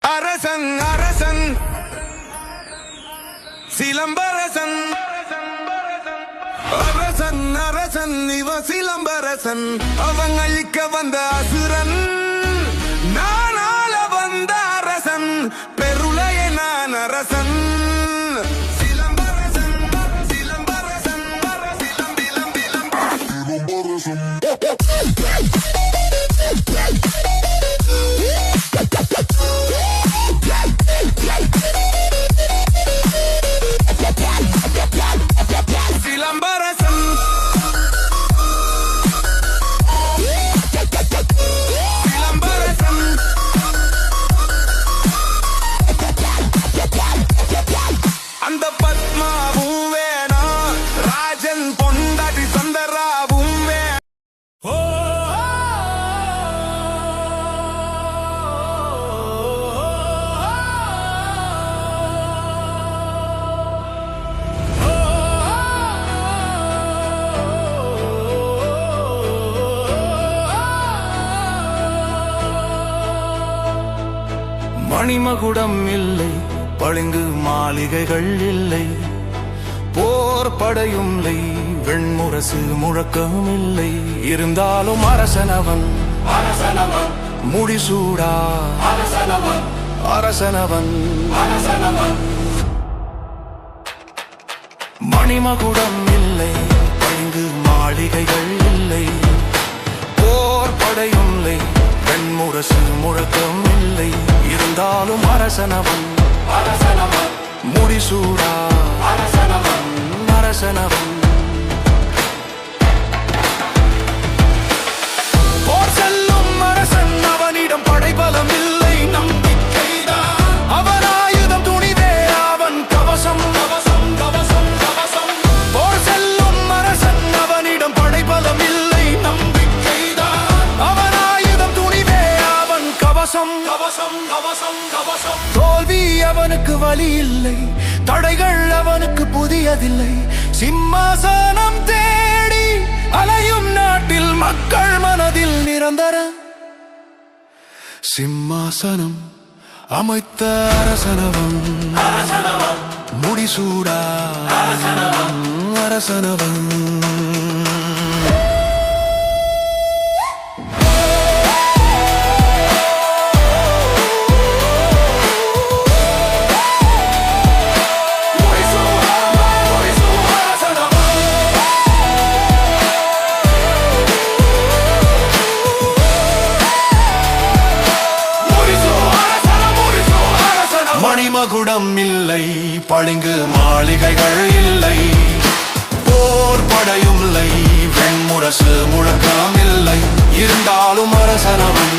அரசன் அரசன் சிலம்பரசன் அரசன் அரசன் இவ சிலம்பரசன் அவன் அழிக்க வந்த அசுரன் நானால வந்த அரசன் பெருளைய நான் அரசன் சிலம்பரசன் சிலம்பரசன் சிலம்பிலம் அந்த பத்மாவும் வேணா ராஜன் பொண்டாட்டி சந்தராவும் மணிமகுடம் இல்லை, பளிங்கு மாளிகைகள் இல்லை, போர் படையும் இல்லை, வெண்முரசு முழக்கம் இல்லை. இருந்தாலும் அரசனவன் முடிசூடா அரசனவன். மணிமகுடம் இல்லை, பளிங்கு மாளிகைகள் இல்லை, போர் படையும் இல்லை, வெண்முரசு முழக்கம் இல்லை. இருந்தாலும் அரசனவன் முடிசூடா அரசனவன். போர் செல்லும் அரசன் அவனிடம் படைபலம் இல்லை, நம்பிக்கைதான் அவன் ஆயுதம், துணிவே அவன் கவசம் கவசம் கவசம் கவசம். போர் செல்லும் அரசன் அவனிடம் படைபலம் இல்லை, நம்பிக்கைதான் அவன் ஆயுதம், துணிவே அவன் கவசம் கவசம் கவசம் கவசம். தோல்வி அவனுக்கு வழி இல்லை, தடைகள் அவனுக்கு புதியதில்லை. சிம்மாசனம் தேடி அலையும் நாட்டில் மக்கள் மனதில் நிரந்தர சிம்மாசனம் அமைத்த அரசனவன் முடிசூடா அரசனவன். மணிமகுடம் இல்லை, பளிங்கு மாளிகைகள் இல்லை, போர் படையும் இல்லை, வெண்முரசு முழக்கம் இல்லை. இருந்தாலும் அரசனவன்